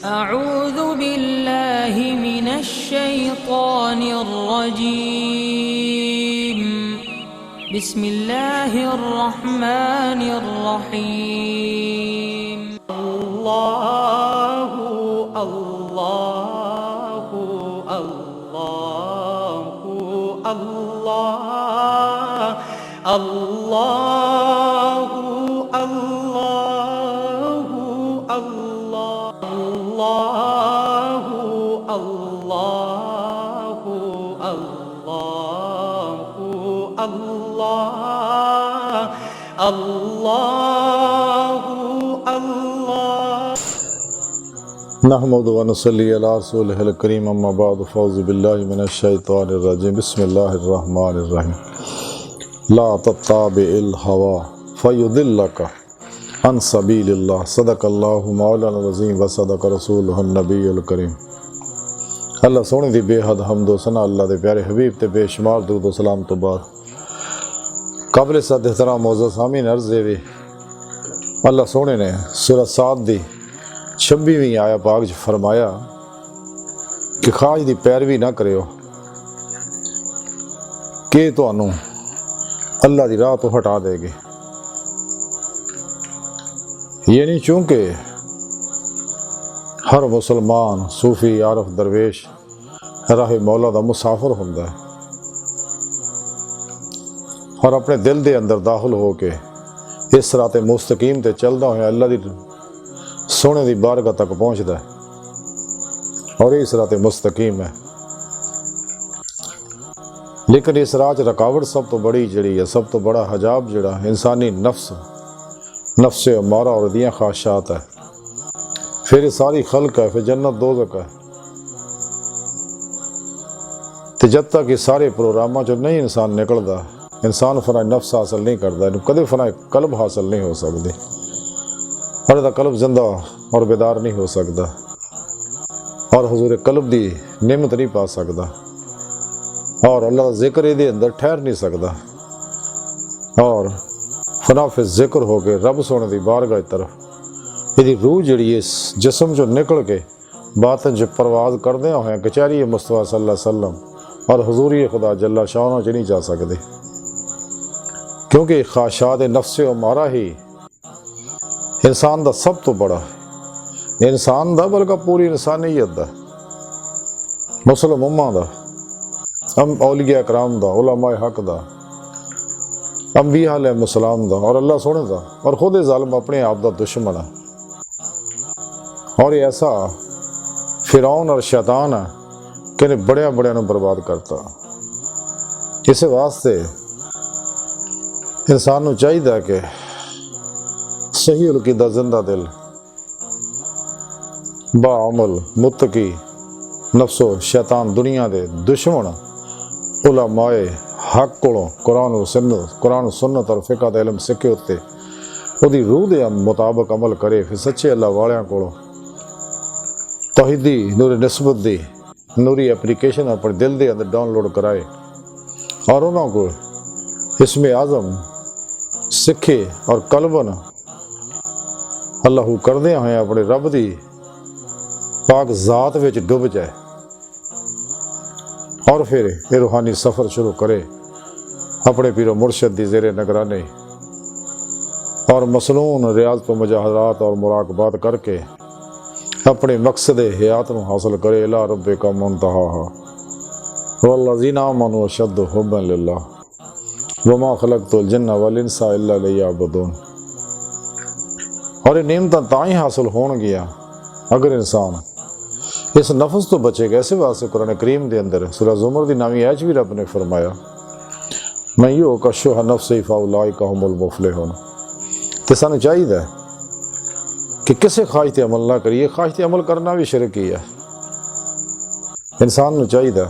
أعوذ بالله من الشيطان الرجيم بسم الله الرحمن الرحيم الله الله الله الله الله الله الله الله الله الله الله नहमदु व नसल्ली अला रसूलिहिल करीम अम्मा बाद फ़ौज़ु बिल्लाहि मिनश शैतानिर रजीम बिस्मिल्लाहिर रहमानिर रहीम ला तत्ताबिल हवा फयुदिल्लका अन सबीलिल्लाह सदक़ल्लाहु मौलाना अज़ीम व सदक़ रसूलुहुन नबीयुल करीम। अल्लाह सोहणे दी बेहद हम्द व सना अल्लाह दे प्यारे हबीब ते बेशुमार दुरूद व सलाम तो बाद काबिल सद एहतराम मौजूद सामीन अर्ज़ वे अल्लाह सोहणे ने सूरह साद दी 26वीं आया पाक च फरमाया कि खाज की पैरवी ना करो कि तुहानू अल्लाह की राह तो हटा देगी। ये नहीं चूंकि हर मुसलमान सूफी आरफ दरवेश राह मौला का मुसाफिर होंदा है और अपने दिल के अंदर दाखिल हो के इस रात मुस्तकीम ते चलदा होया अल्लाह की सोने की बारगाह तक पहुँचता है और इस रात मुस्तकीम है। लेकिन इस राह रुकावट सब तो बड़ी जड़ी है, सब तो बड़ा हजाब जड़ा इंसानी नफ्स अमारा और दियाँ ख्वाहिशात है। फिर सारी खल्क है, फिर जन्नत दोज़ख है। तो जब तक ये सारे प्रोग्राम जो नहीं इंसान निकलता, इंसान फना नफ्स हासिल नहीं करता, कदे फना कल्ब हासिल नहीं हो सकती और दा कल्ब जिंदा और बेदार नहीं हो सकता और हुजूर कल्ब दी नेमत नहीं पा सकता और अल्लाह का जिक्र ये अंदर ठहर नहीं सकता और फनाफे जिक्र हो के रब सोने की बारगाह की तरफ यदि रूह जड़ी इस जिसम जो निकल के बातन जो परवाज करदे होए कचहरी मुस्तफा सल्लल्लाहु अलैहि वसल्लम और हुजूरी खुदा जल्ला शाह च नहीं जा सकते, क्योंकि ख्वाहिशात नफ्स अमारा ही इंसान का सब तो बड़ा इंसान का बल्कि पूरी इंसानियत का मुस्लिम उम्मा का औलिया कराम का उलमाए हक का अंबिया अलैहिस्सलाम का और अल्लाह सोने का और खुद जालिम अपने आप का दुश्मन है और ऐसा फिरौन और शैतान है कि बड़िया बड़िया बर्बाद करता। इस वास्ते इंसान को चाहिए कि सही उलकीदा जिंदा दिल बाअमल मुत्तकी नफ्सो शैतान दुनिया के दुश्मन उलमाए हक को कुरान सुन्नत और फिका का इलम सीखे उत्ते उहदी रूह के मुताबिक अमल करे, फिर सच्चे अल्लाह वालियां कोलों तौहीदी नूरी निस्बत दी नूरी एप्लीकेशन अपने दिल के अंदर डाउनलोड कराए और उन्होंने को इसमें आज़म सीखे और कलबन अल्लाह करदे हुए अपने रब की पाक जात विच डुब जाए और फिर ये रूहानी सफ़र शुरू करे अपने पीरो मुर्शद की ज़ेरे निगरानी और मसनून रियाज तो मुजाहरात और मुराकबात करके अपने मकसद हयात को हासिल करे इला रब्बिका मुंतहाहा वल्लज़ीना आमनू अशद्दु हुब्बन लिल्लाह वमा खलक़तुल जिन्ना वल इंसा इल्ला लियअबुदून। और ये नेमत ताई हासिल होन गया अगर इंसान इस नफ्स तो बचेगा। ऐसे वास्ते कुरान करीम के अंदर सूरह ज़ुमर की नामी आयत भी रब ने फरमाया मैं यो कशुह नफ्सी फउलाइका हुमुल मुफ़लिहून। तो सानू चाहिए कि किसी ख्वाहिश ते अमल ना करिए, ख्वाहिश ते अमल करना भी शिरक ही है। इंसान को चाहिए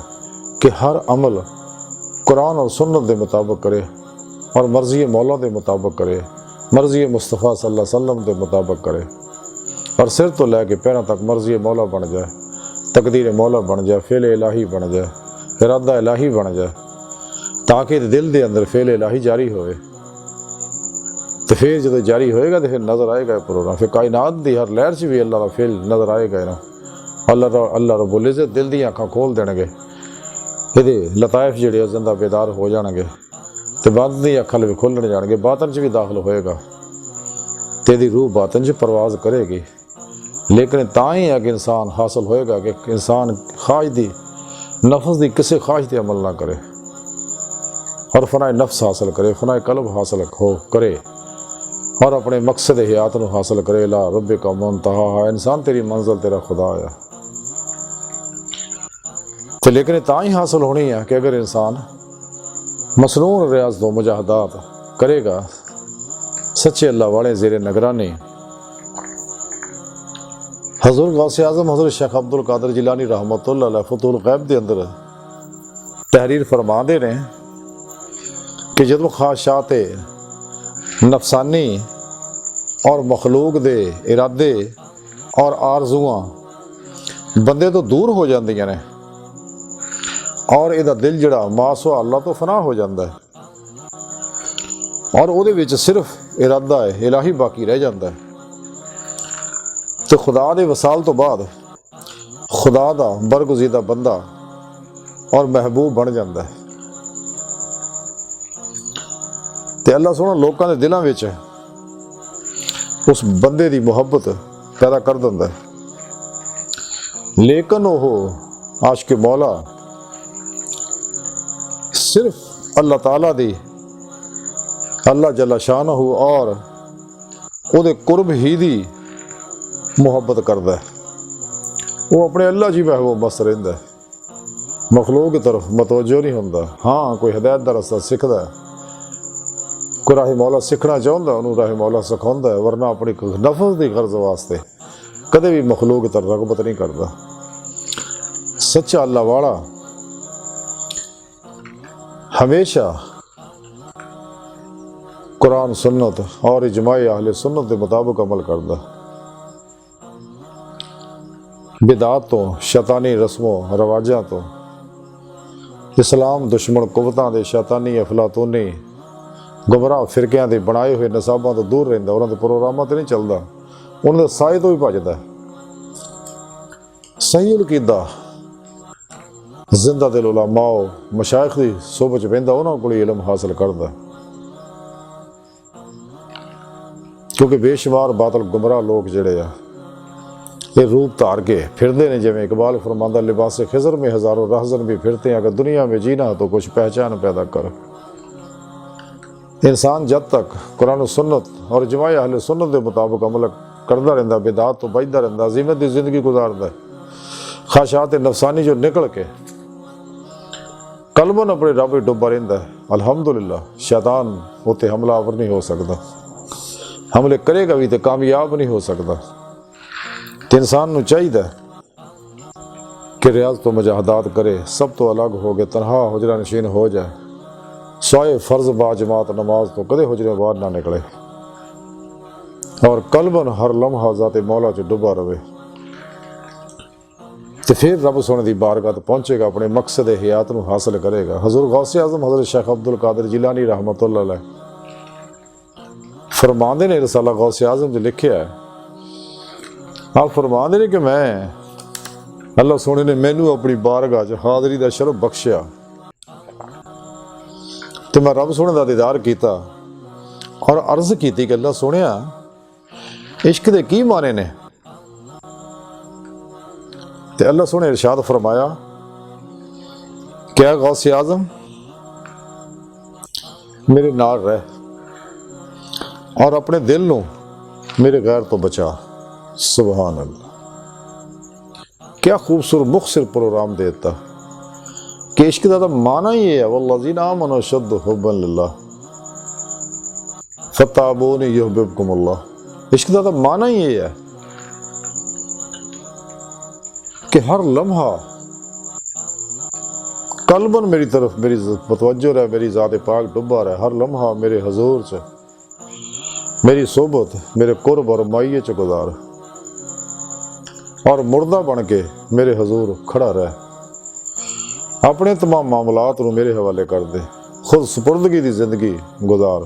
कि हर अमल कुरान और सुन्नत के मुताबिक करे और मर्जी मौला के मुताबिक करे, मर्जी मुस्तफ़ा सल्लल्लाहु अलैहि वसल्लम के मुताबिक करे और सिर तो लैके पैरों तक मर्जी मौला बन जाए, तकदीर मौला बन जाए, फेल इलाही बन जाए, इरादा इलाही बन जाए, ताकि दिल के अंदर फेल इलाही जारी होए तो फिर जो जारी होएगा तो फिर नज़र आएगा प्रोग्राम, फिर कायनात की हर लहर से भी अल्लाह का फेल नज़र आएगा ना। अल्लाह रब्बुल इज़्ज़त दिल दी अखां खोल देणगे, ये लताइफ जिहड़े जिंदा बेदार हो जाणगे, तो बंद दी अखां भी खोलण जाणगे, बातन च भी दाखिल होएगा, तो यदी रूह बातन च परवाज करेगी। लेकिन तां ही है कि इंसान हासिल होएगा कि इंसान ख्वाहिश दी नफ्स की किसी ख्वाहिश पर अमल ना करे और फनाए नफ्स हासिल करे, फनाए कल्ब हासिल हो करे और अपने मकसद हयात नूं हासिल करे। ला रब्बे का मुंतहा, इंसान तेरी मंजिल तेरा खुदा है। तो लेकिन तां ही हासिल होनी है कि अगर इंसान मसनून रियाज दो मुजाहदात करेगा, सच्चे अल्लाह वाले ज़ेरे निगरानी। हज़रत गौसे आज़म हज़रत शेख अब्दुल कादिर जिलानी रहमतुल्लाह अलैह फतहुल गैब के अंदर तहरीर फरमा दे रहे हैं कि जदों ख्वाहिशात नफसानी और मखलूक दे इरादे और आरज़ुआं बंदे तो दूर हो जांदियां ने और इहदा दिल जिहड़ा मासवा अल्लाह तो फना हो जाता है और उहदे विच सिर्फ इरादा है इलाही बाकी रह जाता है, तो खुदा दे वसाल तो बाद खुदा दा बरगुज़ीदा बंदा और महबूब बन जाता है। ते अल्लाह सोहना लोकां दे दिलां विच उस बंदे दी मुहब्बत पैदा कर दिंदा है। लेकिन वह आशिक मौला सिर्फ अल्लाह ताला दी अल्लाह जल्ला शानहू और उहदे कुर्ब ही दी मुहब्बत करदा है। वो अपने अल्लाह जी महबूब मस्त रहिंदा है, मखलूक की तरफ मतवज्जो नहीं हुंदा। हाँ, कोई हिदायत दा रस्ता सिखदा है, कोई राह मौला सीखना चाहता उन्होंने राह मौला सिखाता है, वरना अपनी नफस की गर्ज वास्ते कदे भी मखलूक की तरफ रगबत नहीं करता। सच्चा अल्लाह वाला हमेशा कुरान सुन्नत और इजमाए अहले सुन्नत के मुताबिक अमल करता। बिदात तो शैतानी रस्मों रवाजा तो इस्लाम दुश्मन कुवतां दे शैतानी अफलातूनी गुमराह फिरकियां दे बनाए हुए नसाबां तो दूर रहिंदा, उन्हां दे प्रोग्रामां ते नहीं चलदा, उन्हां दे साए तो भी भजदा। सही अकीदा जिंदा दिल उलमाओ मशाइख दी सोबत च बहिंदा, उन्हां कोल इल्म हासिल करदा, क्योंकि बेशुमार बातल गुमराह लोग जिहड़े आ ये रूप धार के फिरते हैं। जिवें इकबाल फरमांदा, लिबास खिजर में हज़ारों रहज़न भी फिरते हैं, अगर दुनिया में जीना तो कुछ पहचान पैदा कर। इंसान जब तक कुरान सुन्नत और इजमाए अहले सुन्नत के मुताबिक अमल करता रहता, बिदात तो बचता रहता, अज़ीमत की जिंदगी गुजारता है, ख्वाहिशात नफसानी जो निकल के कल्बन अपने रब डुबा रहिंदा है, अल्हम्दुलिल्लाह शैतान उत्ते हमलावर नहीं हो सकता, हमले करेगा भी तो कामयाब नहीं हो सकता। तो इंसान नूं चाहिए कि रियाज तो मुजाहदात करे, सब तो अलग हो गए, तनहा हुजरा नशीन हो जाए, सोए फर्ज बाजमात नमाज तो कदे हुजरे बाहर ना निकले और कल्बन हर लम्हा ज़ाते मौला च डुबा रहे। तो फिर रब सोने की बारगाह पहुंचेगा, अपने मकसद हयात नूं हासिल करेगा। हज़रत गौसे आज़म हज़रत शेख अब्दुल कादिर जिलानी रहमतुल्लाह अलैह फरमांदे ने, रसाला गौसे आज़म जो लिखे है, आप फरमांदे ने कि मैं अल्लाह सोने ने मैनू अपनी बारगाह च हाज़री दा शरफ बख्शिया, तो मैं रब सोने का दीदार किया और अर्ज की कि अल्लाह सोनिया इश्क दे की माने ने। तो अल्लाह सोने इरशाद फरमाया, क्या गौसे आज़म मेरे नाल रह और अपने दिल नूं मेरे गैर तो बचा। सुभान अल्लाह, क्या खूबसूरत मुखसिर प्रोग्राम देता कि इश्क का तो माना ही है, वल्लज़ीना आमनू अशद्दु हुब्बन लिल्लाह फत्ताबूनी युहब्बुकुमुल्लाह। इश्क का तो माना ही है कि हर लम्हा कल्बन मेरी तरफ मेरी मतवज्जो रहे, मेरी ज़ात पाक डुबा रहे, हर लम्हा मेरे हजूर च मेरी सोबत मेरे कुर्ब और माइये च गुजार और मुर्दा बन के मेरे हजूर खड़ा रहे, अपने तमाम मामलात नूं मेरे हवाले कर दे, खुद सुपुर्दगी दी जिंदगी गुजार।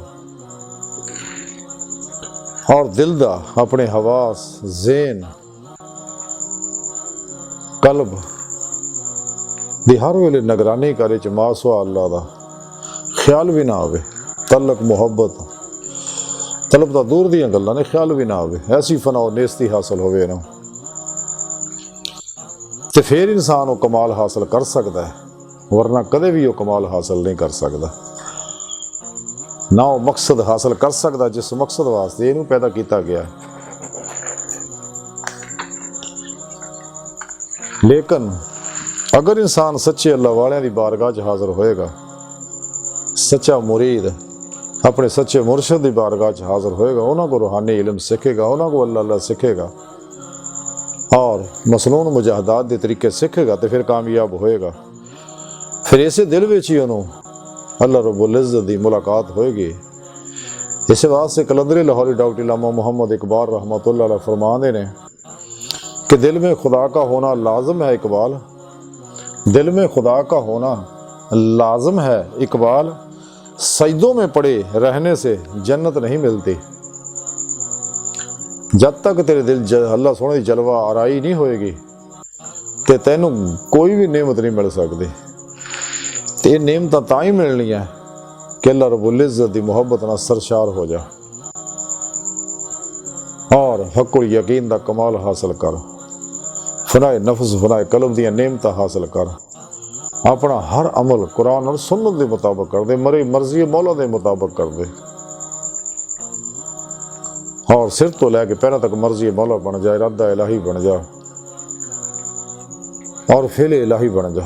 और दिल दा अपने हवास ज़ेन कल्ब दी हर वेले निगरानी करे च मासवा अल्लाह दा ख्याल भी ना आवे। तलक मुहब्बत तलब तो दूर दियां गल्लां ने, ख्याल भी ना आवे। ऐसी फना और नेस्ती हासिल होवे ना तो फिर इंसान वो कमाल हासिल कर सकता है, वरना कदे भी वो कमाल हासिल नहीं कर सकता। ना वो मकसद हासिल कर सकता जिस मकसद वास्ते इनू पैदा किया गया है। लेकिन अगर इंसान सच्चे अल्लाह वालियां दी बारगाह च हाजिर होएगा, सच्चा मुरीद अपने सच्चे मुर्शद की बारगाह च हाजिर होएगा, उन्होंने को रूहानी इल्म सीखेगा, उन्होंने को अल्लाह सीखेगा और मसनून मुजाहदात के तरीके सीखेगा तो फिर कामयाब होएगा। फिर इसे दिल में ही उन्होंने अल्लाह रब्बुल इज़्ज़त की मुलाकात होएगी। इस वास्ते कलंदरी लाहौरी डॉक्टर इलामा मोहम्मद इकबाल रहमतुल्लाह अलैह फरमाते ने कि दिल में खुदा का होना लाजम है इकबाल, दिल में खुदा का होना लाजम है इकबाल, सजदों में पड़े रहने से जन्नत नहीं मिलती। जब तक तेरे दिल अल्लाह सोने की जलवा आराई नहीं होएगी तो तैनू कोई भी नेमत नहीं मिल सकती। तो ये नेमत तां ही मिलनी है कि अल्लाह रब्बुल इज़्ज़त की मुहब्बत नाल सरशार हो जा और हक़ुल यकीन दा कमाल हासिल कर, फनाए नफ्स फनाए कल्ब दी नेमत हासिल कर, अपना हर अमल कुरान और सुन्नत के मुताबिक कर दे, मरी मर्जी मौला के मुताबिक कर दे और सिर तो लैके पैरों तक मर्जी मौला बन जाए, इरादा इलाही बन जा और फेल इलाही बन जा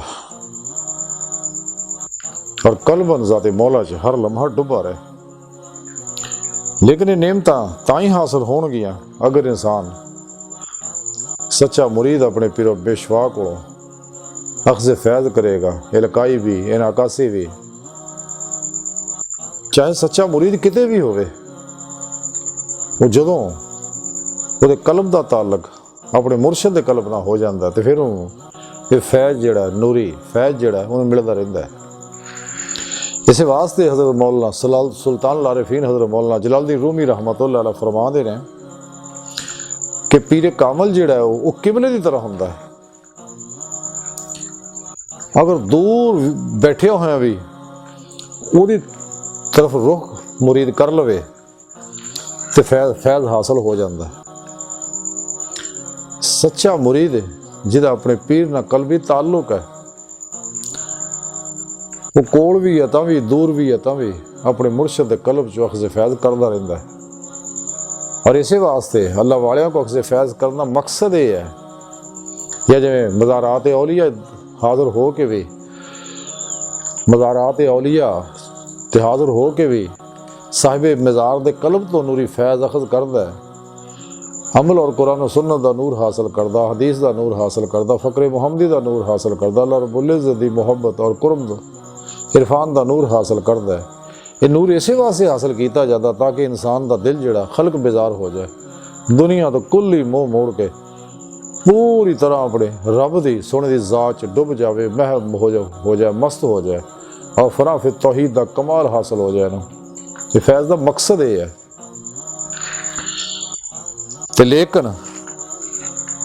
और कल्बन ज़ाते मौला च हर लम्हा डुबा रहे। लेकिन ये नेमतां तां ही हासिल होणगियां अगर इंसान सच्चा मुरीद अपने पिरो बेशवा को अख्ज़ फैज़ करेगा, इलकाई भी इनाकासी भी। चाहे सच्चा मुरीद किते भी होवे, वो जदों वो कल्ब दा ताल्लुक अपने मुर्शद दे कल्ब नाल हो जाता तो फिर ये फैज़ जिहड़ा नूरी फैज़ जिहड़ा उन्हें मिलता रहिंदा है। इस वास्ते हज़रत मौलाना सुल्तान लारिफीन हज़रत मौलाना जलालुद्दीन रूमी रहमतुल्लाह अलैह फरमाते हैं कि पीरे कामल जिहड़ा है वो किबले की तरह होंदा है। अगर दूर बैठे हुए भी उहदी तरफ रुख मुरीद कर लवे तो फैज़ हासिल हो जाता है। सच्चा मुरीद जिहदा अपने पीर नाल कल्बी ताल्लुक है, वो कोल भी है तां भी दूर भी है तां भी अपने मुर्शद दे कल्ब चो अख्ज़ फैज़ करता रहिंदा है। और इसे वास्ते अल्लाह वालियां को अख्ज़ फैज़ करना मकसद ये है, या जिवें मज़ारात औलिया हाज़िर हो के भी मज़ारात औलिया ते हाज़िर हो के भी साहिब मज़ार दे कल्ब तो नूरी फैज़ अख्ज़ करदा है, अमल और कुरान और सुन्नत दा नूर हासिल करदा, हदीस दा नूर हासिल करदा, फ़क्र मुहम्मदी दा नूर हासिल करदा, अल्लाह रब्बुल इज़्ज़त दी मुहब्बत और कुर्ब इरफान दा नूर हासिल करदा है। ये नूर इसे वास्ते हासिल किया जाता ताकि इंसान दा दिल जिहड़ा खलक बेजार हो जाए, दुनिया तो कुल ही मोह मोड़ के पूरी तरह अपने रब दी सोने दी ज़ात च डुब जाए, महव हो जाए, मस्त हो जाए और फना फिर तौहीद दा कमाल हासिल हो जाए ना। ये फैज़ दा मकसद ये है। तो लेकिन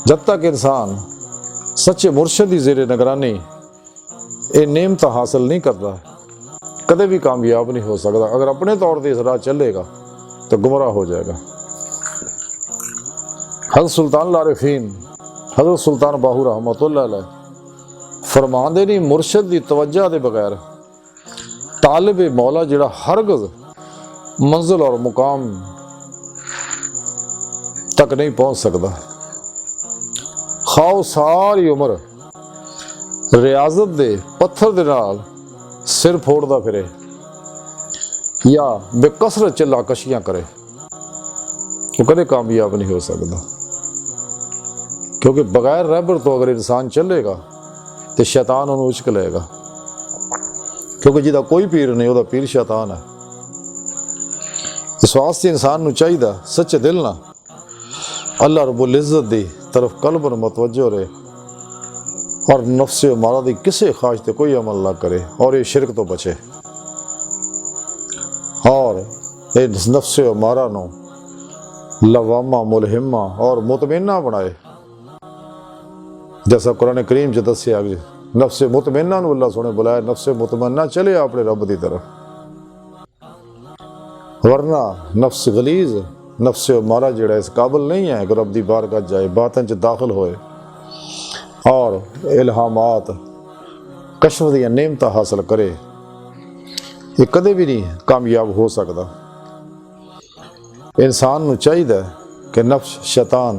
जब तक इंसान सच्चे मुर्शद की ज़ेरे निगरानी ये नेमत हासिल नहीं करता कदे भी कामयाब नहीं हो सकता। अगर अपने तौर पर इस राह चलेगा तो गुमराह हो जाएगा। हज़रत सुल्तान लारिफीन हज़रत सुल्तान बाहू रहमतुल्लाह अलैह फरमांदे नहीं, मुर्शद की तवज्जो के बगैर तालिब मौला जिहड़ा हरगज़ मंजिल और मुकाम तक नहीं पहुँच सकता। खाओ सारी उम्र रियाजत दे पत्थर दे नाल सिर फोड़दा फिरे या बेकसरत चिल्लाकशियां करे, वो कदे कामयाब नहीं हो सकता। क्योंकि बगैर रहबर तो अगर इंसान चलेगा तो शैतान उन्हें उचक लेगा, क्योंकि जिदा कोई पीर नहीं वह पीर शैतान है। इस वास्ते इंसान नूं चाहिए सच्चे दिल ना अल्लाह रब्बुल इज़्ज़त दी तरफ कल्ब मुतवज्जो रहे और नफ्स मारा दी किसी ख्वाहिश ते कोई अमल ना करे और ये शिरक तो बचे और ये नफ्स मारा नो लवामा मुलहिमा और मुतमइन्ना बनाए। जैसा कुरान करीम च दस्या नफ्स मुतमइन्ना नूं अल्लाह सोने बुलाया, नफ्स मुतमइन्ना चले अपने रब की तरफ, वरना नफ्स गलीज नफ्स मारा जिहड़ा इस काबिल नहीं है कि रब दी बारगाह जाए, बातन च दाखिल होए और इल्हामात कशफ दी नेमत हासिल करे, ये कदे भी नहीं कामयाब हो सकता। इंसान नूं चाहिए कि नफ्स शैतान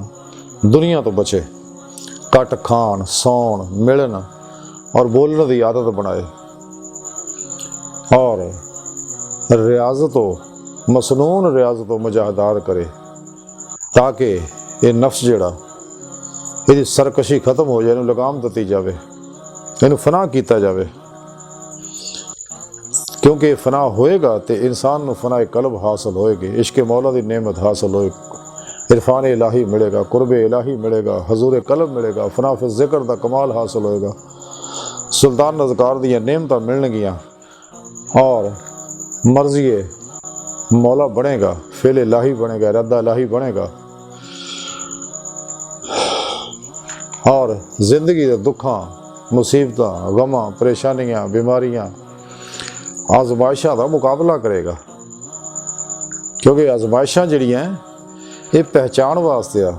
दुनिया तो बचे, घट खाण सौण मिलन और बोलने की आदत बनाए और रियाजतों मसनून रियाजतों मुजाहदार करे, ताकि ये नफ्स जिहड़ा ਇਹਦੀ सरकशी खत्म हो जाए, ਇਹਨੂੰ लगाम ਦਿੱਤੀ जाए, ਇਹਨੂੰ फना किया जाए। क्योंकि फना होएगा तो इंसान को फना कल्ब हासिल होएगी, इश्क मौला की नेमत हासिल होएगी, इरफान इलाही मिलेगा, कुर्ब इलाही मिलेगा, हजूर कल्ब मिलेगा, फना फिर जिक्र का कमाल हासिल होएगा, सुल्तान अज़कार दी नेमत मिलनगियां और मर्जी मौला बनेगा, फिल इलाही बनेगा, इरादा इलाही बनेगा और जिंदगी के दुखों मुसीबत गमां परेशानियां बीमारियां आजमाइशा का मुकाबला करेगा। क्योंकि आजमाइशा जड़ियाँ ये पहचान वास्ते आ,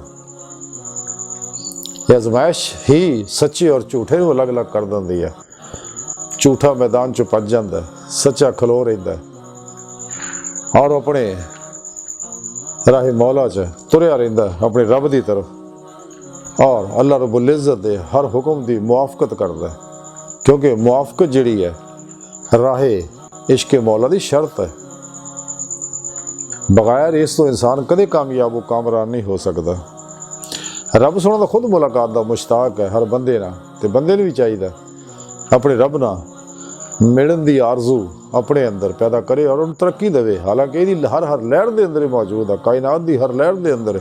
आजमाइश ही सच्चे और झूठे को अलग अलग कर देती है। झूठा मैदान चो भज जाता, सच्चा खलो रहिंदा और अपने राहे मौला च तुरया रहिंदा अपने रब की तरफ और अल्लाह रब्बुल इज़्ज़त दे हर हुक्म की मुआफकत करता है। क्योंकि मुआफकत जिहड़ी है राहे इश्क मौला की शर्त है, बगैर इस तो इंसान कदे कामयाब व कामरान नहीं हो सकता। रब सोना तो खुद मुलाकात का मुश्ताक है हर बंदे ना, ते बंदे नूं भी चाहिए अपने रब नाल मिलन की आरजू अपने अंदर पैदा करे और उन्हें तरक्की देवे। हालांकि ये हर हर लहर के अंदर ही मौजूद है, कायनात की हर लहर के अंदर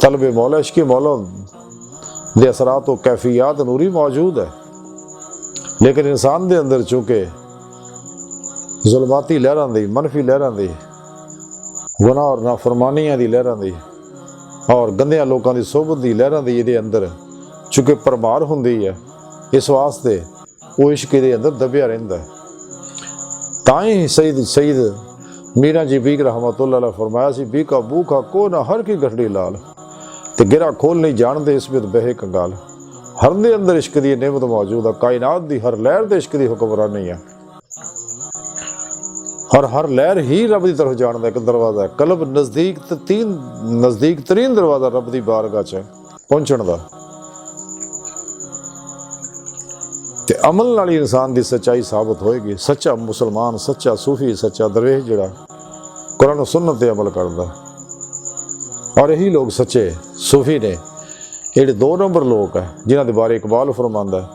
तलब मौला इश्क मौला दे असरात व कैफियत नूरी मौजूद है। लेकिन इंसान के अंदर चूंकि जुल्माती लहरां दी मनफी लहरां दी गुनाह और नाफरमानियां दी लहरां दी और गंदियां लोगों की सोबत की लहरां दी ये अंदर चूंकि भरमार हुंदी है, इस वास्ते वो इश्क दे अंदर दबिया रहिंदा है। तां ही सईद मीरा जी बीक रहमतुल्लाह अलैह फरमाया सी, बीका बूखा को ना हर की गठड़ी लाल ते गिरा खोल नहीं जानते इस बित बहे कंगाल। हर दे अंदर इश्क की नेमत मौजूद है, कायनात की हर लहर दे इश्क की हुक्मरानी है और हर लहर ही रब की तरफ जाने का एक दरवाजा है। कल्ब नज़दीक तरीन दरवाजा रब की बारगाह च पहुंचण दा ते अमल नाल ही इंसान की सच्चाई साबित होएगी। सच्चा मुसलमान, सच्चा सूफी, सच्चा दरवेश जिहड़ा कुरान सुन्नत ते अमल करदा, और यही लोग सच्चे सूफी ने ਜਿਹੜੇ 2 नंबर लोग है जिन्हों के बारे इकबाल फरमांदा है।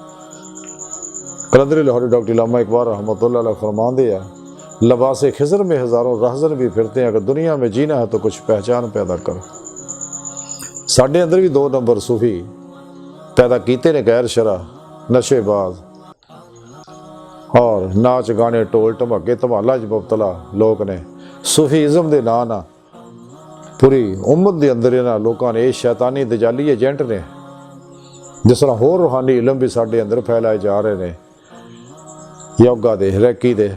कलंदर लाहौरी डॉक्टर इलामा इकबाल रहमतुल्लाह अलैह फरमाते हैं, लबासे खिज़र में हज़ारों रहज़न भी फिरते हैं, अगर दुनिया में जीना है तो कुछ पहचान पैदा कर। साढ़े अंदर भी 2 नंबर सूफी पैदा किए ने, गैर शरा नशेबाज और नाच गाने टोल धमाके धमाला च मुबतला लोग ने। सूफीज़म के नां ना पूरी उम्मत के अंदर इन्होंने लोगों ने शैतानी दजाली एजेंट ने, जिस तरह होर रूहानी इलम भी साढ़े अंदर फैलाए जा रहे हैं, योगा दे, रैकी दे,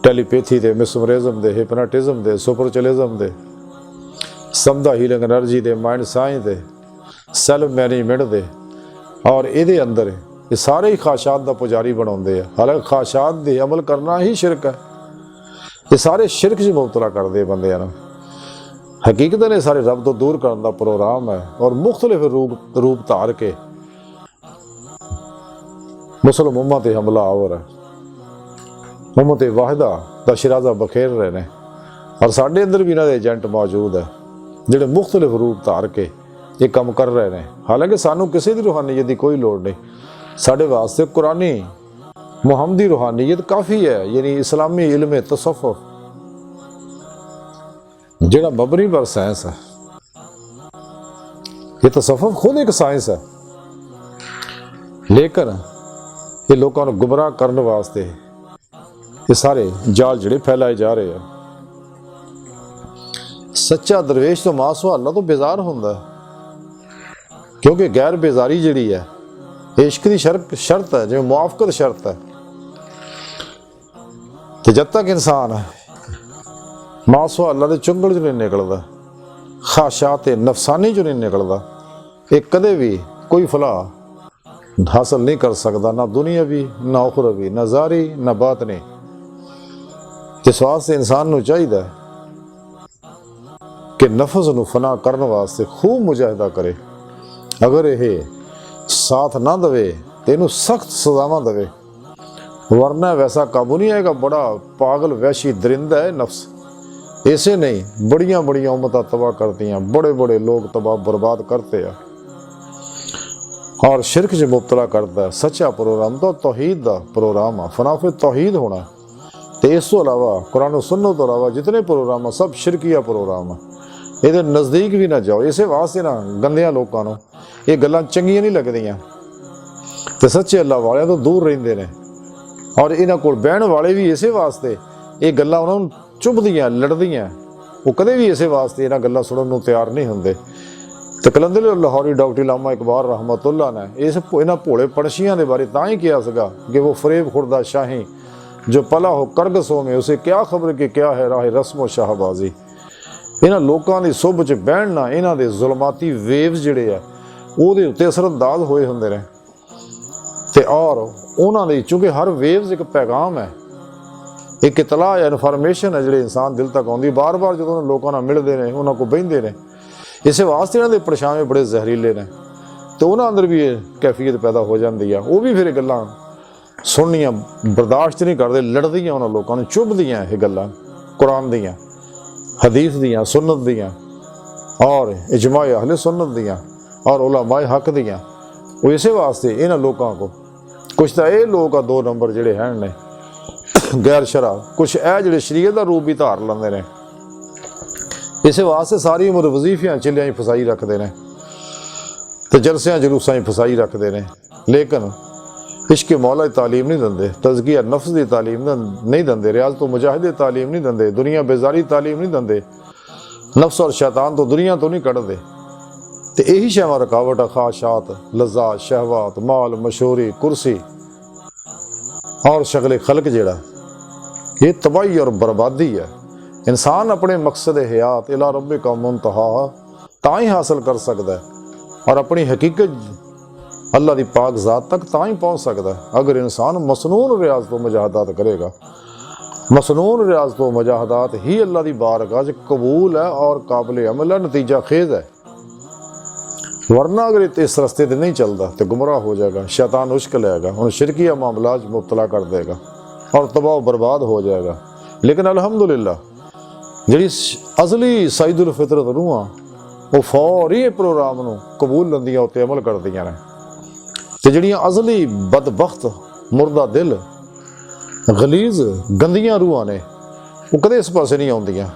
टैलीपैथी दे, मिसमरिज्म दे, हिप्नोटिज्म दे, सुपरचुलिज्म दे, समझा हीलिंग एनर्जी दे, माइंड साइंस दे, सैल्फ मैनेजमेंट दे, और ये अंदर ये सारे ही ख्वाहिशात का पुजारी बनाते हैं। हालांकि ख्वाहिशात दे अमल करना ही शिरक है, ये सारे शिरक च मुबतला करते बंदे ना। हकीकत ने सारे रब तो दूर करने का प्रोग्राम है और मुख्तलिफ रूप धार के मुस्लिम उम्मत हमला आवर है, उम्मत वाहिदा का शराजा बखेर रहे हैं। और साढ़े अंदर भी इन्होंने एजेंट मौजूद है जोड़े मुख्तलिफ रूप धार के ये काम कर रहे हैं। हालांकि सानू किसी की रूहानीयत की कोई लोड़ नहीं, साढ़े वास्ते कुरानी मुहम्मदी रूहानीयत काफ़ी है, यानी इस्लामी इल्म तसव्वुफ जिहड़ा मबनी पर साइंस है। ये तसव्वुफ खुद एक साइंस है, लेकिन ये लोगों को गुमराह करने वास्ते ये सारे जाल जिहड़े फैलाए जा रहे हैं। ਸੱਚਾ ਦਰਵੇਸ਼ ਤੋਂ ਮਾਸਵਾ ਅੱਲਾ ਤੋਂ ਬੇਜ਼ਾਰ ਹੁੰਦਾ, ਕਿਉਂਕਿ ਗੈਰ ਬੇਜ਼ਾਰੀ ਜਿਹੜੀ ਹੈ ਇਸ਼ਕ ਦੀ ਸ਼ਰਤ ਹੈ, ਜਿਵੇਂ ਮੁਆਫਕਤ ਸ਼ਰਤ ਹੈ। ਤੇ ਜਦ ਤੱਕ ਇਨਸਾਨ ਮਾਸਵਾ ਅੱਲਾ ਦੇ ਚੁੰਗਲ 'ਚ ਨਹੀਂ ਨਿਕਲਦਾ, ਖਾਸ਼ਾਤ ਨਫਸਾਨੀ 'ਚ ਨਹੀਂ ਨਿਕਲਦਾ, ਇਹ ਕਦੇ ਵੀ ਕੋਈ ਫਲਾਹ ਹਾਸਲ ਨਹੀਂ ਕਰ ਸਕਦਾ, ਨਾ ਦੁਨੀਆਵੀ ਨਾ ਉਖਰਵੀ, ਨਾ ਜ਼ਾਰੀ ਨਾ ਬਾਤਨੀ। ਇਸ ਵਾਸਤੇ ਇਨਸਾਨ ਨੂੰ ਚਾਹੀਦਾ ਕਿ ਨਫਸ ਨੂੰ ਫਨਾ ਕਰਨ ਵਾਸਤੇ ਖੂਬ ਮੁਜਾਹਿਦਾ ਕਰੇ। ਅਗਰ ਇਹ ਸਾਥ ਨਾ ਦੇਵੇ ਤੇ ਇਹਨੂੰ ਸਖਤ ਸਜ਼ਾਵਾਂ ਦੇਵੇ, ਵਰਨਾ ਵੈਸਾ ਕਾਬੂ ਨਹੀਂ ਆਏਗਾ। ਬੜਾ ਪਾਗਲ ਵਹਿਸ਼ੀ ਦਰਿੰਦਾ ਹੈ ਨਫਸ। ऐसे नहीं बड़िया बड़िया उम्मतां तबाह करती हैं, बड़े बड़े लोग तबाह बर्बाद करते हैं और शिरक च मुबतला करता है। सच्चा प्रोग्राम तो तौहीद का प्रोग्राम है, फनाफे तौहीद होना। तो इस तो अलावा कुरान सुन्नत तो अलावा जितने प्रोग्राम है सब शिरकिया प्रोग्राम है। ये नज़दीक भी ना जाओ। इस वास्ते ना गंदियां लोगों को ये गल्लां चंगियां नहीं लगदियां ते सच्चे अल्लाह वाले तो दूर रहिंदे ने। और इन्हां कोल बहण वाले भी इसे वास्ते ये गल्लां उन्हां नूं चुभदियां लड़दियां, वो कदे भी इसे वास्ते इन्हां गल्लां सुणन नूं तैयार नहीं हुंदे। तो कलंदर लाहौरी डॉक्टर इलामा इकबाल रहमतुल्लाह ने इस इन्हां भोले पंछियां दे बारे तां ही कहा सीगा कि वो फरेब खुर्दा शाही जो पला हो करगसों में, उसे क्या खबर कि क्या है राह रस्मो शाहबाजी। इन्हां लोकां दी सुभ च बहण ना इन्हां दे जुल्माती वेव्स जिहड़े आ ਉਹਦੇ ਉੱਤੇ ਅਸਰअंदाज ਹੋਏ ਹੁੰਦੇ ਨੇ। ਤੇ ਔਰ ਉਹਨਾਂ ਦੇ ਚूंकि ਹਰ ਵੇਵਸ ਇੱਕ ਪੈਗਾਮ ਹੈ, ਇੱਕ ਇਤਲਾਹ ਹੈ, ਇਨਫੋਰਮੇਸ਼ਨ ਹੈ ਜਿਹੜੇ ਇਨਸਾਨ ਦਿਲ ਤੱਕ ਆਉਂਦੀ ਬਾਰ-ਬਾਰ ਜਦੋਂ ਉਹਨਾਂ ਲੋਕਾਂ ਨਾਲ ਮਿਲਦੇ ਨੇ, ਉਹਨਾਂ ਕੋਲ ਬਹਿੰਦੇ ਨੇ। ਇਸੇ ਵਾਸਤੇ ਇਹਨਾਂ ਦੇ ਪਰਛਾਵੇਂ ਬੜੇ ਜ਼ਹਿਰੀਲੇ ਨੇ ਤੇ ਉਹਨਾਂ ਅੰਦਰ ਵੀ ਇਹ ਕੈਫੀਅਤ ਪੈਦਾ ਹੋ ਜਾਂਦੀ ਆ। ਉਹ ਵੀ ਫਿਰ ਇਹ ਗੱਲਾਂ ਸੁਣਨੀਆਂ ਬਰਦਾਸ਼ਤ ਨਹੀਂ ਕਰਦੇ, ਲੜਦੀਆਂ ਉਹਨਾਂ ਲੋਕਾਂ ਨੂੰ, ਚੁਭਦੀਆਂ ਇਹ ਗੱਲਾਂ ਕੁਰਾਨ ਦੀਆਂ, ਹਦੀਸ ਦੀਆਂ, ਸੁन्नत ਦੀਆਂ ਔਰ ਇਜਮਾ ਅਹਲੇ ਸੁन्नत ਦੀਆਂ और उलमाए हक दियाँ। वो इसे वास्ते इन्हां लोगों को कुछ तो ये लोग आ 2 नंबर जिहड़े हैं ने गैर शरा, कुछ ए जिहड़े शरीयत का रूप भी धार लैंदे ने। इसे वास्ते सारी उम्र वजीफियां चिलियां ही फसाई रखते हैं तो जलसियां जलूसां ही फसाई रखते हैं, लेकिन इश्क मौला की तालीम नहीं देंदे, तज़किया नफ्स की तालीम नहीं देंदे, रियाज तो मुजाहिदे तालीम नहीं देंदे, दुनिया बेजारी तालीम नहीं देंदे, नफ्स और शैतान तो दुनिया तो नहीं कढ़दे। तो यही शैवां रुकावट है, ख्वाहिशात, लज़्ज़ात, शहवात, माल, मशहूरी, कुर्सी और शक्ल खलक जिहड़ा ये तबाही और बर्बादी है। इंसान अपने मकसद हयात इला रब्बे का मुंतहा तां ही हासिल कर सकता है और अपनी हकीकत अल्लाह की पाक ज़ात तक तां ही पहुँच सकता है अगर इंसान मसनून रियाज तो मुजाहदात करेगा। मसनून रियाज तो मुजाहदात ही अल्लाह की बारगाह च कबूल है और काबिल अमल है, नतीजा खेज है। वरना अगर इस रस्ते पर नहीं चलता तो गुमराह हो जाएगा, शैतान उश्क लेगा, उन्हें शिरकिया मामला मुबतला कर देगा और तबाह बर्बाद हो जाएगा। लेकिन अल्हम्दुलिल्लाह जी असली सईदुल फितरत रूहां वो फौरी प्रोग्राम को कबूल लंदियां उत्ते अमल करदियां ने ते जिहड़ियां असली बदबख्त मुर्दा दिल गलीज गंदियां रूहां ने वो कदे इस पासे नहीं आउंदियां।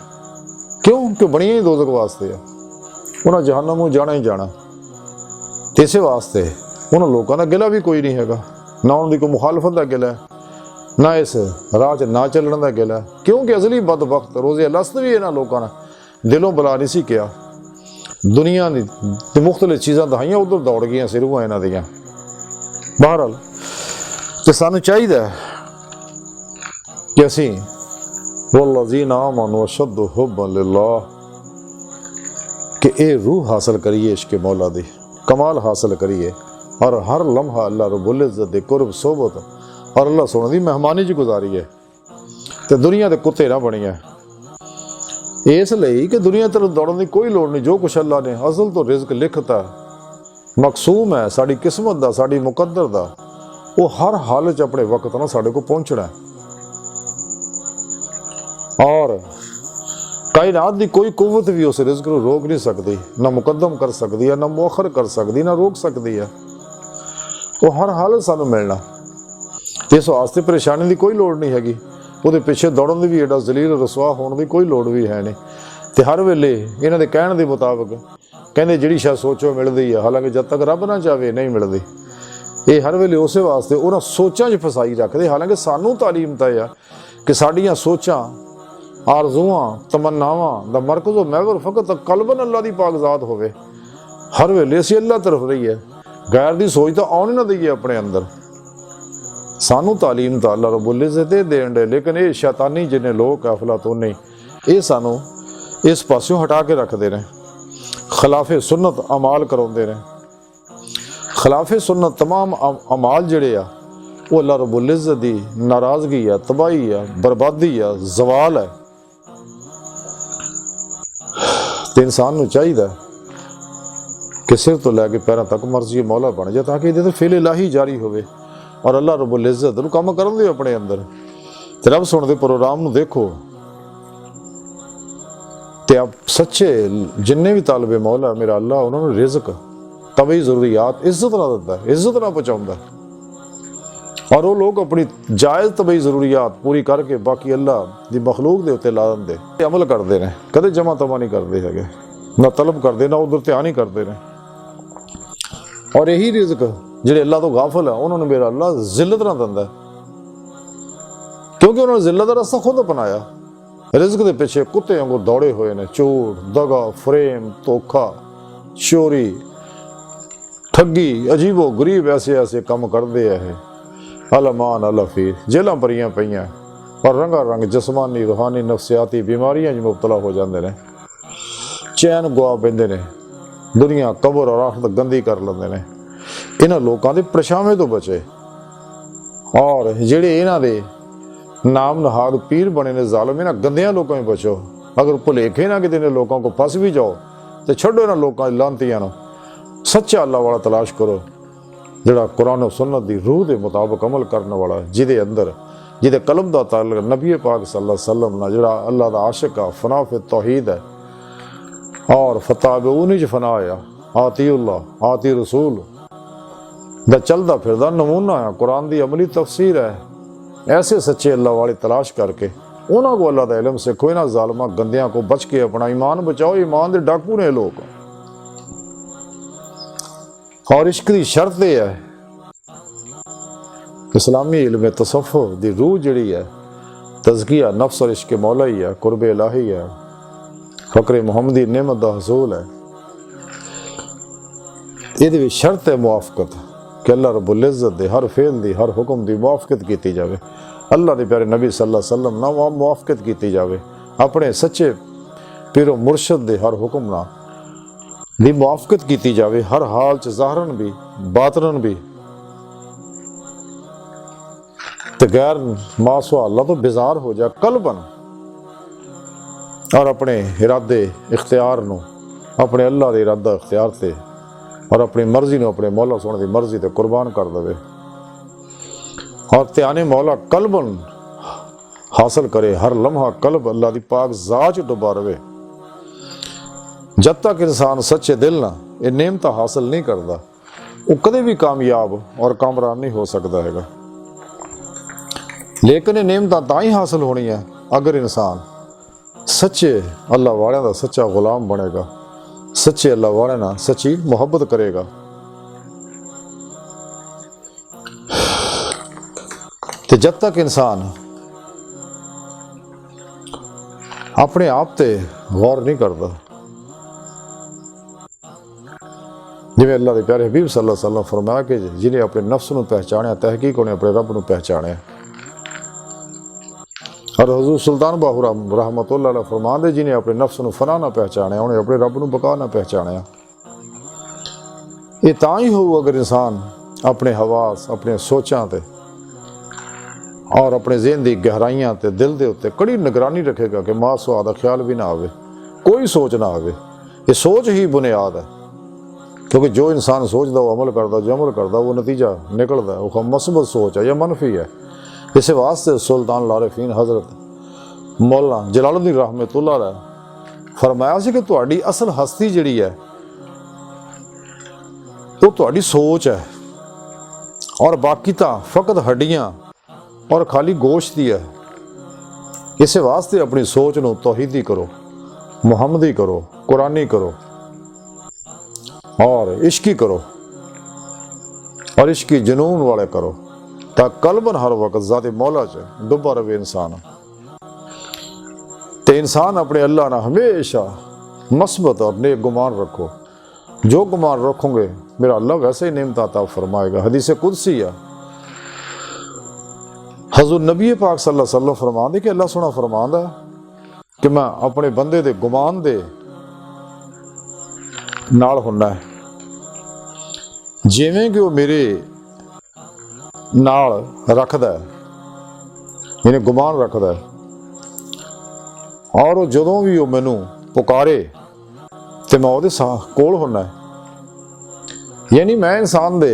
क्यों कि बणियां ही दोज़ख वास्ते आ, उन्हां जहन्नम नूं जाना ही जाना। तो इस वास्ते उन्होंने लोगों का गिला भी कोई नहीं है, ना उनकी कोई मुखालफत का गिला है, ना इस राह च ना चलने का गिला है। क्योंकि असली बदबख्त रोज़े लस्त भी इन्होंने लोगों ने दिलों बुला नहीं सी किया, दुनिया की मुख्तलिफ चीज़ां दहाइयां उधर दौड़ गई सिर हुआ इन्हों दियां। बहरहाल तो सानू चाहिए कि असी वल्लज़ीना आमनू अशद्दु हुब्बन लिल्लाह कि ये रूह हासिल करिए, इश्क़ मौला दी कमाल हासिल करिए और हर लम्हा अल्लाह रब्बुल इज़्ज़त दे कुर्ब सोबत और अल्लाह सोने दी मेहमानी च गुजारिए तो दुनिया के कुत्ते ना बनिए। इसलिए कि दुनिया तरफ दौड़न की कोई लोड़ नहीं। जो कुछ अल्लाह ने अज़ल तो रिज़्क लिखता मकसूम है, साड़ी किस्मत का, साड़ी मुकद्दर का, वो हर हाल च अपने वक्त ना साढ़े को पहुँचना है। और कायनात की कोई कुव्वत भी उस रिज़्क को रोक नहीं सकती, ना मुकदम कर सकती है, ना मुअखर कर सकती, ना रोक सकती है। वो हर हाल सानू मिलना, इस वास्ते परेशानी की कोई लोड़ नहीं हैगी। वो पिछे दौड़न की भी एडा जलील रसवा होने की कोई लोड़ भी है नहीं। तो हर वेले इन्हां दे कहण दे मुताबिक कहंदे जिहड़ी शै सोचो मिलदी है, हालांकि जब तक रब ना चाहे नहीं मिलती। ये हर वेले उस वास्ते उन्हां सोचां 'च फसाई रखदे। हालांकि सानू तालीम तय है कि साडियां सोचां आरज़ूआं तमन्नावां दा मरकज़ महवर फ़कत कल्बन अल्लाह दी पाक ज़ात होवे। हर वेले असीं अल्लाह तरफ रहीए, गैर दी सोच तो आउण ना दईए अपने अंदर। सानू तालीम तो अल्लाह रब्बुल इज़्ज़त देण दे, लेकिन ये शैतानी जिन्ने लोग अफलातूनी ये सानू इस पासों हटा के रखते हैं। खिलाफे सुन्नत अमाल कराते हैं। खिलाफे सुन्नत तमाम अमाल जिहड़े आ वो अल्लाह रब्बुल इज़्ज़त दी नाराज़गी है, तबाही है, बर्बादी है, जवाल है। तो इंसान नूं चाहिए कि सिर तो लैके पैरों तक मर्जी मौला बन जाए, ताकि ये फिल इलाही जारी होवे और अल्लाह रब्बुल इज़्ज़त नूं काम करन दे अपने अंदर। ते रब सुणदे प्रोग्राम नूं देखो ते आप सच्चे जिन्ने भी तालबे मौला मेरा अल्लाह उन्होंने रिज़्क तबई ज़रूरियात इज़्ज़त ना दिंदा है, इज़्ज़त ना पहुँचाउंदा है। और वो लोग अपनी जायज़ तबई ज़रूरियात पूरी करके बाकी अल्लाह दी मखलूक दे उत्ते ला दिंदे, अमल करते हैं, कदे जमा तमा नहीं करते है, ना तलब करते ना उधर ध्यान ही करते हैं। और यही रिज़्क जिहड़े अल्लाह तो गाफिल है उन्होंने मेरा अल्लाह जिल्लत ना दिंदा है, क्योंकि उन्होंने जिल्लत का रास्ता खुद अपनाया। रिज़्क के पिछे कुत्ते वांगू दौड़े हुए ने, झूठ, दगा, फ्रेम, धोखा, चोरी, ठगी, अजीबो गरीब ऐसे ऐसे काम करते हैं। अलमान अलफीर जेलों भरियां पईयां और रंगा रंग जिसमानी रूहानी नफसियाती बीमारियां मुबतला हो जाते हैं। चैन गुआ पैंदे ने, दुनिया कबर और आखिरत गंदी कर लेंदे ने। इन्हां लोकां दे परछावें तो बचे और जिहड़े इन्हां दे नाम नहाद पीर बने ने जालिम, इन्हां गंदियां लोकां में बचो। अगर भुलेखे ना किते ने लोगों को फस भी जाओ तो छड्डो इन्हां लोकां दी लानतियां नूं। सच्चा अल्लाह वाला तलाश करो जिहड़ा कुरान और सुन्नत दी रूह के मुताबिक अमल करने वाला, जिदे अंदर जिदे कलम दा ताल्लुक नबी पाक सल्लल्लाहु अलैहि वसल्लम नाल, जिहड़ा अल्लाह दा आशिक आ, फना फि तौहीद है और फताबऊनी च फना आया, आतीउल्लाह आती रसूल दा चलदा फिरदा नमूना आ, कुरान दी अमली तफसीर है। ऐसे सच्चे अल्लाह वाले तलाश करके उन्होंने को अल्लाह दा इल्म सीखो। इन्हां जालिमां गंदियां को बच के अपना ईमान बचाओ। ईमान दे डाकू ने लोग। और इश्क की शर्त यह है, इस्लामी इल्म तसव्वुफ दी रूह जिहड़ी है तज़किया नफ्स और इश्क मौला ही है, कुर्ब इलाही है, फ़क्र मुहम्मदी नेमत दा हसूल है। इहदे विच शर्त है मुआफ़कत कि अल्लाह रब्बुल इज़्ज़त दे हर फेल दी हर हुक्म दी मुआफ़कत की जाए। अल्लाह दे प्यारे नबी सल्लल्लाहु अलैहि वसल्लम नाल मुआफ़कत की जाए। अपने सच्चे पीरो मुर्शद दे हर हुक्म नाल दी मुआफ़कत की जाए, हर हाल च ज़ाहरन भी बातनन भी। तो गैर मासवा अल्लाह तो बेजार हो जा कल्बन और अपने इरादे इख्तियार नूं अपने अल्लाह दे इरादा इख्तियार से और अपनी मर्जी नूं अपने मौला सोने की मर्जी ते कुर्बान कर दे और त्याने मौला कल्बन हासिल करे। हर लम्हा कल्ब अल्लाह दी पाक ज़ात च डुबा रहे। जब तक इंसान सच्चे दिल ना ये नेमत हासिल नहीं करता, वो कदे भी कामयाब और कामरान नहीं हो सकता है। लेकिन ये नेमत तां ही हासिल होनी है अगर इंसान सच्चे अल्लाह वाले का सच्चा गुलाम बनेगा, सच्चे अल्लाह वाले ना सच्ची मोहब्बत करेगा। तो जब तक इंसान अपने आप ते गौर नहीं करता, जिवें अल्लाह के प्यारे हबीब सल्लल्लाहु अलैहि वसल्लम फरमाया कि जिन्हें अपने नफ्स नूं पहचानिया तहकीक उन्हें अपने रब नूं पहचानिया। और हजूर सुल्तान बाहू रहमतुल्लाह अलैह फरमांदे जिन्हें अपने नफ्स नूं फना ना पहचानिया उन्हें अपने रब नूं बका ना पहचानिया। ये तां ही होऊ अगर इंसान अपने हवास अपने सोचां ते और अपने ज़हन दी गहराइयां ते दिल दे उत्ते कड़ी निगरानी रखेगा कि मां सुहा दा ख्याल भी ना आवे, कोई सोच ना आवे। ये सोच ही बुनियाद है, क्योंकि जो इंसान सोचता वो अमल करता, जो अमल करता वो नतीजा निकलता है, वो मस्बत सोच है या मनफी है। इस वास्ते सुल्तान लारिफीन हज़रत मौला जलालुद्दीन रहमतुल्लाह अलैह फरमाया सी कि तुहाडी असल हस्ती जिहड़ी है वो तुहाडी सोच है और बाकी तां फकत हड्डियां और खाली गोश्त ही है। इस वास्ते अपनी सोच नूं तौहीदी करो, मुहम्मदी करो, कुरानी करो और इश्की करो और इश्की जुनून वाले करो, ताकि कल्बन हर वक्त ज़ाते मौला च डुबा रहे इंसान। ਤੇ ਇਨਸਾਨ ਆਪਣੇ ਅੱਲਾ ਨਾਲ ਹਮੇਸ਼ਾ ਮਸਬਤ ਔਰ नेक गुमान रखो। जो गुमान रखोगे मेरा अल्लाह वैसे ही नेमत अता फरमाएगा। हदीस कुदसी है, हजूर नबी पाक सल्लल्लाहु अलैहि वसल्लम फरमाते कि अल्लाह सोना फरमांदा कि मैं अपने बंदे दे गुमान दे नाल हुंदा है जिवें कि वो मेरे नाल रखदा है, यानी गुमान रखदा है। और जदों भी वो मैनू पुकारे तो मैं ਉਹਦੇ ਕੋਲ ਹੁੰਨਾ है। यानी मैं इंसान दे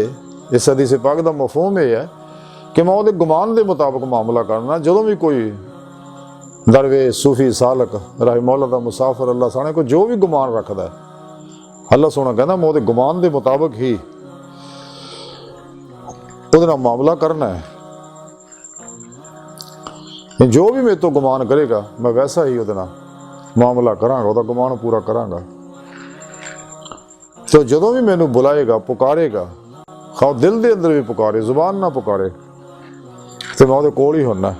इस हदीस पाक दा मफहूम ये है कि मैं ਉਹਦੇ गुमान के मुताबिक मामला करना। जदों भी कोई दरवेश सूफी सालक रहमहुल्लाह दा मुसाफिर अल्लाह साने को जो भी गुमान रखता है, अल्लाह सोना कहना मैं ਉਹਦੇ गुमान के मुताबिक ही ਉਹਦੇ ਨਾਲ मामला करना है। जो भी मेरे तो गुमान करेगा मैं वैसा ही ਉਹਦੇ ਨਾਲ मामला करांगा, ਉਹਦਾ गुमान पूरा करांगा। तो जदों भी मैनू बुलाएगा पुकारेगा, खाओ दिल के अंदर भी पुकारे जुबान ना पुकारे, तो मैं ਉਹਦੇ कोल ही होना।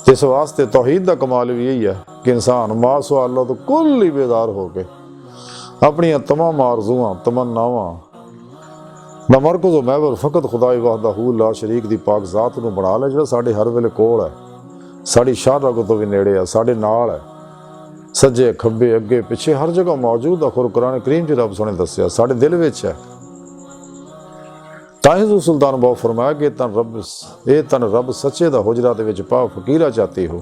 इस वास्ते तौहीद का कमाल भी यही है कि इंसान मासो अल्लाह तो कुल ही बेदार होके अपनी तमाम आरज़ूआं तमन्नावां नमरकुज़ महवर फ़कत खुदाई वहदहू ला शरीक दी पाक ज़ात नूं बना ले, जिहड़ा साडे हर वेले कोल है, साडी शाह रग तो भी नेड़े है, साडे नाल है, सज्जे खब्बे अगे पिछे हर जगह मौजूद है। खुद कुरान करीम च रब सोने दस्सिया साडे दिल विच है। तां ही सुल्तान बहुत फरमाया कि तन रब सच्चे दा हुजरा दे विच पा फकीरा चाहती हो।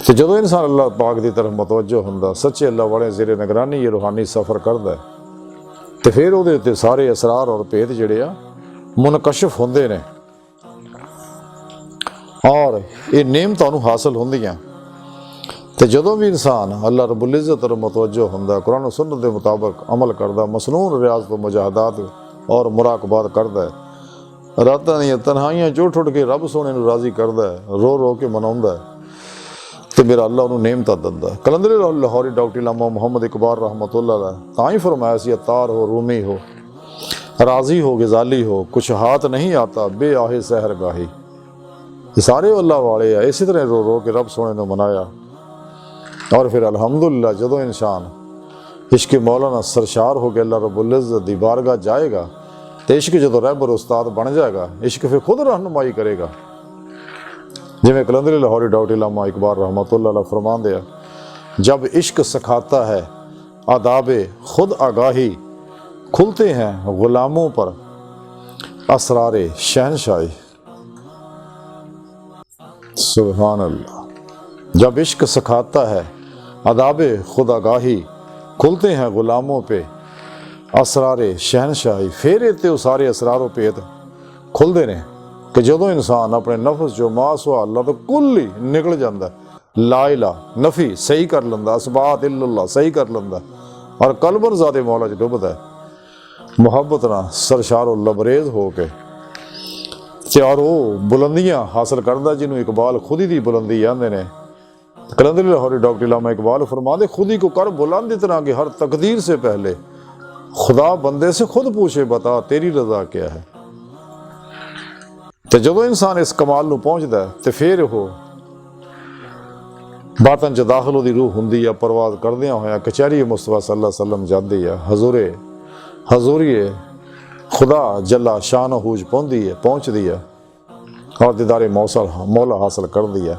तो जदों इंसान अल्लाह पाक दी तरफ मुतवज्जो हुंदा, सच्चे अल्लाह वाले ज़ेरे निगरानी ये रूहानी सफ़र करदा है, तो फिर ਉਹਦੇ ਉੱਤੇ ਸਾਰੇ असरार और भेद ਜਿਹੜੇ ਆ मुनकशिफ ਹੁੰਦੇ ਨੇ और ये नेमतां ਨੂੰ हासिल ਹੁੰਦੀਆਂ। तो जदों भी इंसान अल्लाह रब्बुल इज़्ज़त तरफ मुतवज्जो हुंदा, कुरान और सुन्नत के मुताबिक अमल करदा, मसनून रियाज़त व मुजाहदात और मुराकबात करदा है, रातां दी तन्हाइयां चुट उठ के रब सोने नूं राज़ी करदा है, रो रो के मनाउंदा है, तो मेरा अल्लाह उन्होंने नेमता दिंदा है। कलंदर लाहौरी डॉक्टर इलामा मुहम्मद इकबाल रहमतुल्लाह अलैह तां ही फरमाया सी अत्तार हो रूमी हो राजी हो गजाली हो कुछ हाथ नहीं आता बे आहे सहर गाही। ये सारे अल्लाह वाले है, इसी तरह रो रो के रब सोने ने मनाया। और फिर अल्हम्दुलिल्लाह जदों इंसान इश्क मौलाना सरशार हो गया अल्लाह रब्बुल इज़्ज़त दी बारगाह जाएगा, तो इश्क जदों रहबर उस्ताद बन जाएगा, इश्क फिर खुद रहनुमाई करेगा। जिमें कलंदर लाहौरी डॉक्टर इलामा इकबाल रहमतुल्लाह अलैह फरमाते हैं, जब इश्क सिखाता है आदाबे खुद आगाही, खुलते हैं गुलामों पर असरारे शहनशाही। सुभान अल्लाह। जब इश्क सिखाता है आदाबे खुद आगाही, खुलते हैं गुलामों पे असरारे शहनशाही। फिर इतने सारे असरारों भेद खुलते ने कि जदों इंसान अपने नफस जो मासवा अल्लाह तो कुल ही निकल जाता है, ला इला नफी सही कर लेंदा, असबात इल्लल्लाह सही कर लेंदा और कलबन ज़ाते मौला च डुबदा है, मुहब्बत ना सरशारो लबरेज हो के और वो बुलंदियां हासिल करता जिन्होंने इकबाल खुद ही दी बुलंदी आंदे ने। कलंदर लाहौरी डॉक्टर इलामा इकबाल फरमाते खुद ही को कर बुलंद इतना कि हर तकदीर से पहले खुदा बंदे से खुद पूछे बता तेरी रजा क्या है। तो जदों इंसान इस कमाल नूं पहुंचता है तो फिर वो बातन च दाखिल ਉਹਦੀ रूह ਹੁੰਦੀ है, परवाज करदियां होया कचहरी मुस्तफा सल्लल्लाहु अलैहि वसल्लम जाती है, हजूरी खुदा जल्ला शान हूज पहुँचती है और दीदारे मौला हासिल करती है।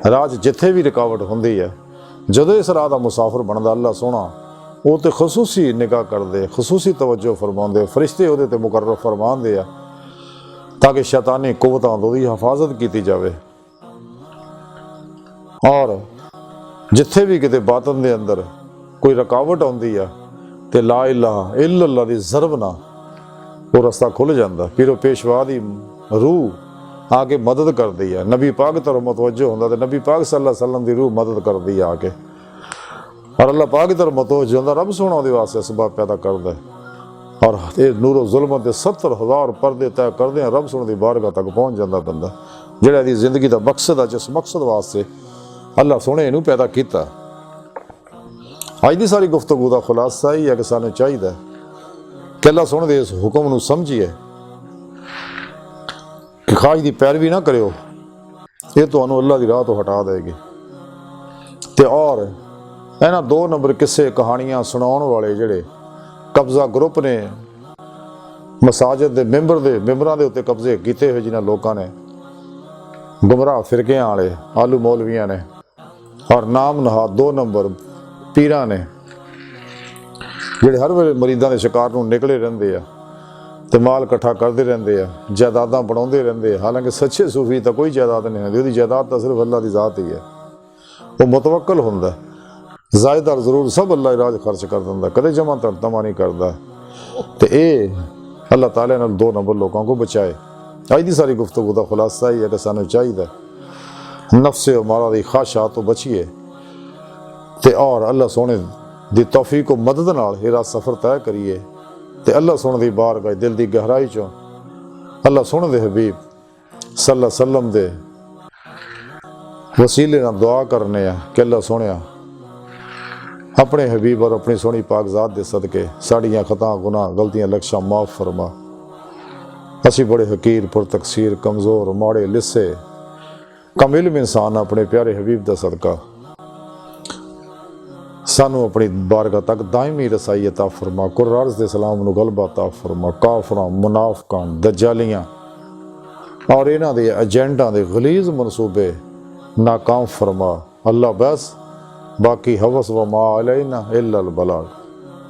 राज जिथे भी रुकावट होंदी है, जदों इस राह का मुसाफिर बनता अल्लाह सोना वो तो खसूसी निगाह करते, खसूसी तवज्जो फरमाते, फरिश्ते वो ते मुकर्रर फरमाते हैं ताकि शैतानी कुव्वतां तों दी हिफाजत की जाए। और जिथे भी किते बातन दे अंदर कोई रुकावट आउंदी है तो ला इलाहा इल्लल्लाह दी ज़रब ना वो रास्ता खुल जाता। फिर वो पेशवा दी रूह आके मदद करती है, नबी पाक तरफ मुतवज्जो होंदा तो नबी पाक सल्लल्लाहु अलैहि वसल्लम दी रूह मदद करती है आके, और अल्लाह पाक की तरफ मुतवज्जो होंदा, रब सोना उहदे वास्ते असबाब पैदा करता है। और ये नूरो जुल्मत के 70,000 पर्दे तय करते हैं, रब सोने की बारगाह तक पहुँच जाता बंदा जिहड़ा इहदी जिंदगी का मकसद है, जिस मकसद वास्ते अल्लाह सोने इहनूं पैदा किया। अज की सारी गुफ्तगू का खुलासा ही है कि सानूं चाहिए कि अल्लाह सोने के इस हुक्म नूं समझिए कि ख्वाहिश की पैरवी ना करो, ये ਤੁਹਾਨੂੰ अल्लाह की राह तो हटा देगी। ते और इन्हां 2 नंबर किस्से कहानियां सुनाउण वाले जिहड़े कब्जा ग्रुप ने मसाजिद के मैंबरां दे उत्ते कब्जे कीते हुए जिन्हां लोकां ने गुमराह फिरकियां वाले आलू मौलवियां ने और नाम नहाद 2 नंबर पीरां ने जिहड़े हर वेले मरीदां दे शिकार नूं निकले रहिंदे आ ते माल इकट्ठा करते रहंदे आ, जायदादां बनाउंदे रहंदे आ। हालांकि सच्चे सूफी तो कोई जायदाद नहीं होंदी, उहदी जायदाद तो सिर्फ अल्लाह की ज़ात ही है। वो मुतवक्कल हुंदा, ज़ायदार जरूर सब अल्लाह राज खर्च कर दिंदा, कदे जमा तमा नहीं करता। तो ये अल्लाह ताला ने 2 नंबर लोगों को बचाए। अज की सारी गुफ्तगू का खुलासा ही है कि सानू चाहिए नफ्से अमारा दी ख्वाहिशात तो बचिए ते और अल्लाह सोने दी तौफीक को मदद नाल इहदा सफ़र तय करिए ते अल्लाह सोने दी बारगाह दिल की गहराई चों अल्लाह सोने दे हबीब सल्लल्लाहु अलैहि वसल्लम दे वसीले नाल दुआ करने आ कि अल्लाह सोने अपने हबीब और अपनी सोहनी पाक ज़ात दे सदके साड़ियाँ खता गुनाह गलतियाँ लक्शां माफ़ फरमा। असी बड़े हकीर पुरतकसीर कमज़ोर माड़े लिस्से कम इल्म इंसान अपने प्यारे हबीब दा सदका सानू अपनी बारगाह तक दायमी रसाई अता फरमा। कुरान दे सलाम नू गलबा अता फरमा। काफरां मुनाफिकां दज्जालियां और इन्हां दे एजेंडां दे गलीज़ मनसूबे नाकाम फरमा। अल्लाह बस बाकी हवस व मा अलैना इल्लल बलाग।